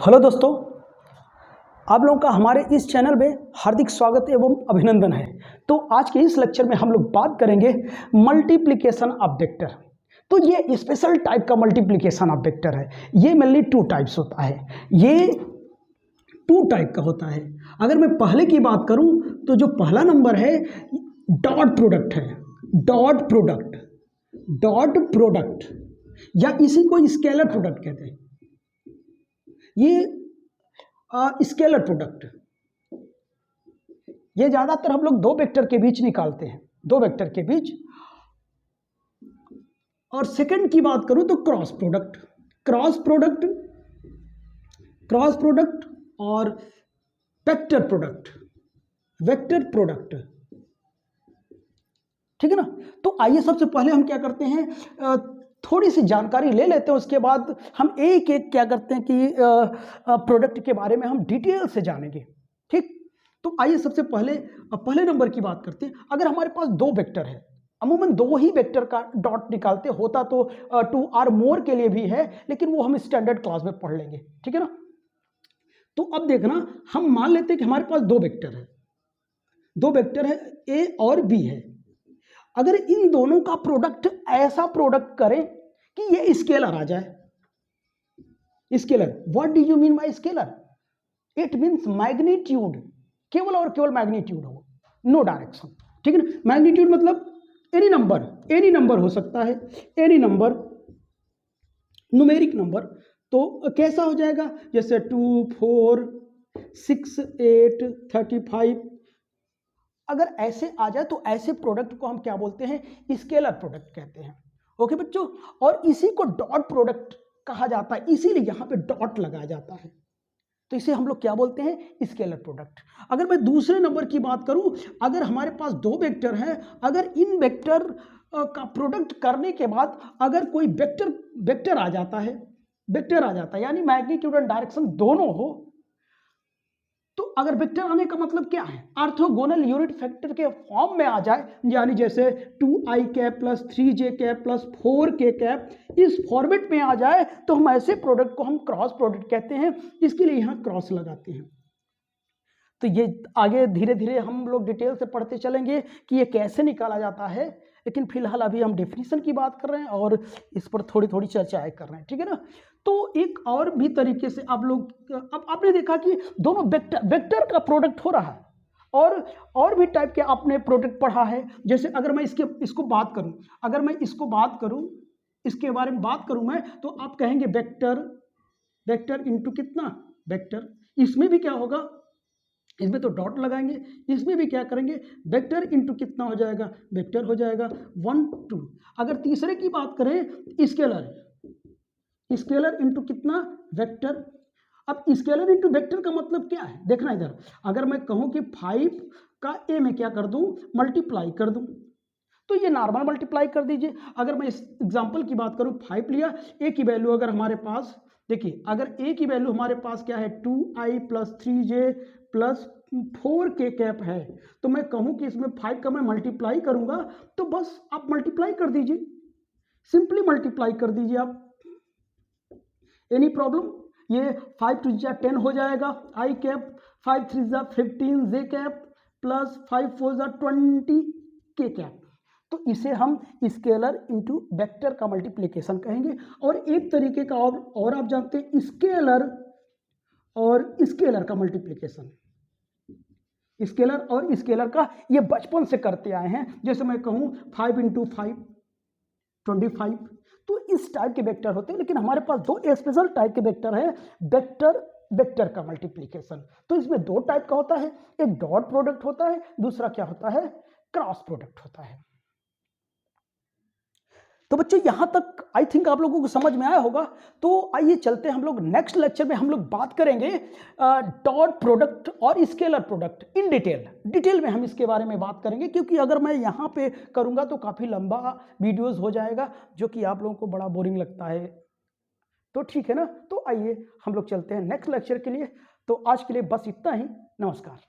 Hello दोस्तों, आप लोगों का हमारे इस चैनल में हार्दिक स्वागत एवं अभिनंदन है। तो आज के इस लेक्चर में हम लोग बात करेंगे मल्टीप्लिकेशन ऑफ वेक्टर। तो ये स्पेशल टाइप का मल्टीप्लिकेशन ऑफ वेक्टर है। ये मेनली टू टाइप्स होता है, ये टू टाइप का होता है। अगर मैं पहले की बात करूं तो जो पहला नंबर है डॉट प्रोडक्ट है। डॉट प्रोडक्ट या इसी को स्केलर प्रोडक्ट कहते हैं। ये स्केलर प्रोडक्ट, ये ज्यादातर हम लोग दो वेक्टर के बीच निकालते हैं, दो वेक्टर के बीच। और सेकंड की बात करूं तो क्रॉस प्रोडक्ट और वेक्टर प्रोडक्ट, ठीक है ना। तो आइए सबसे पहले हम क्या करते हैं, थोड़ी सी जानकारी ले लेते हैं, उसके बाद हम एक एक क्या करते हैं कि प्रोडक्ट के बारे में हम डिटेल से जानेंगे। ठीक, तो आइए सबसे पहले नंबर की बात करते हैं। अगर हमारे पास दो वेक्टर है, अमूमन दो ही वेक्टर का डॉट निकालते, होता तो टू आर मोर के लिए भी है, लेकिन वो हम स्टैंडर्ड क्लास में पढ़ लेंगे, ठीक है ना। तो अब देखना, हम मान लेते हैं कि हमारे पास दो वेक्टर है ए और बी है। अगर इन दोनों का प्रोडक्ट ऐसा प्रोडक्ट करें कि ये स्केलर आ जाए। Scalar, what do you mean by scalar? It means magnitude, केवल और केवल मैग्नीट्यूड हो, नो डायरेक्शन, ठीक है ना। मैग्नीट्यूड मतलब एनी नंबर हो सकता है, एनी नंबर, न्यूमेरिक नंबर। तो कैसा हो जाएगा, जैसे 2, 4, 6, 8, 35। अगर ऐसे आ जाए तो ऐसे प्रोडक्ट को हम क्या बोलते हैं, स्केलर प्रोडक्ट कहते हैं। ओके बच्चों, और इसी को डॉट प्रोडक्ट कहा जाता है, इसीलिए यहां पे डॉट लगाया जाता है। तो इसे हम लोग क्या बोलते हैं, स्केलर प्रोडक्ट। अगर मैं दूसरे नंबर की बात करूं, अगर हमारे पास दो वेक्टर हैं, अगर इन वेक्टर का प्रोडक्ट करने के बाद अगर कोई वेक्टर आ जाता है, यानी मैग्नीट्यूड एंड डायरेक्शन दोनों हो, तो अगर वेक्टर आने का मतलब क्या है, ऑर्थोगोनल यूनिट वेक्टर के फॉर्म में आ जाए, यानी जैसे 2i cap plus 3j cap plus 4k cap, इस फॉर्मेट में आ जाए, तो हम ऐसे प्रोडक्ट को हम क्रॉस प्रोडक्ट कहते हैं। इसके लिए यहां क्रॉस लगाते हैं। तो ये आगे धीरे धीरे हम लोग डिटेल से पढ़ते चलेंगे कि ये कैसे निकाला जाता है, लेकिन फिलहाल अभी हम डेफिनेशन की बात कर रहे हैं और इस पर थोड़ी थोड़ी चर्चाएं कर रहे हैं, ठीक है ना। तो एक और भी तरीके से आप लोग, अब आपने देखा कि दोनों वेक्टर का प्रोडक्ट हो रहा है, और भी टाइप के आपने प्रोडक्ट पढ़ा है। जैसे अगर मैं इसको बात करूं, अगर मैं इसको बात करूं, इसके बारे में बात करूं मैं, तो आप कहेंगे वेक्टर इंटू कितना वेक्टर। इसमें भी क्या होगा, इसमें तो डॉट लगाएंगे, इसमें भी क्या करेंगे, वेक्टर इंटू कितना हो जाएगा, वेक्टर हो जाएगा 1, 2। अगर तीसरे की बात करें, स्केलर इंटू कितना वेक्टर। अब स्केलर इंटू वेक्टर का मतलब क्या है, देखना इधर। अगर मैं कहूं कि 5 का ए में क्या कर दूं, मल्टीप्लाई कर दूं, तो ये नॉर्मल मल्टीप्लाई कर दीजिए। अगर मैं इस एग्जांपल की बात करूं, 5 लिया, ए की वैल्यू अगर हमारे पास, देखिए अगर ए की वैल्यू हमारे पास क्या है, 2i plus 3j plus 4k cap है, तो मैं कहूं कि इसमें 5 का मैं मल्टीप्लाई करूंगा, तो बस आप मल्टीप्लाई कर दीजिए, सिंपली मल्टीप्लाई कर दीजिए आप, एनी प्रॉब्लम। ये 5 2 जा 10 हो जाएगा, आई कैप, 5 3 जा 15 जे कैप प्लस 5 4 जा 20 के कैप। तो इसे हम स्केलर इंटू वेक्टर का मल्टीप्लिकेशन कहेंगे। और एक तरीके का और आप जानते हैं, स्केलर और स्केलर का मल्टीप्लिकेशन। स्केलर और स्केलर का ये बचपन से करते आए हैं। जैसे मैं कहूं 5 इंटू 5 25, तो इस टाइप के वेक्टर होते हैं। लेकिन हमारे पास दो स्पेशल टाइप के वेक्टर हैं, वेक्टर का मल्टीप्लिकेशन। तो इसमें दो टाइप का होता है, एक डॉट प्रोडक्ट होता है, दूसरा क्या होता है, क्रॉस प्रोडक्ट होता है। तो बच्चों यहां तक आई थिंक आप लोगों को समझ में आया होगा। तो आइए चलते हैं, हम लोग नेक्स्ट लेक्चर में हम लोग बात करेंगे डॉट प्रोडक्ट और स्केलर प्रोडक्ट इन डिटेल में हम इसके बारे में बात करेंगे, क्योंकि अगर मैं यहां पे करूंगा तो काफी लंबा वीडियोस हो जाएगा, जो कि आप लोगों को बड़ा बोरिंग लगता है। तो ठीक है ना, तो आइए हम लोग चलते हैं नेक्स्ट लेक्चर के लिए। तो आज के लिए बस इतना ही, नमस्कार।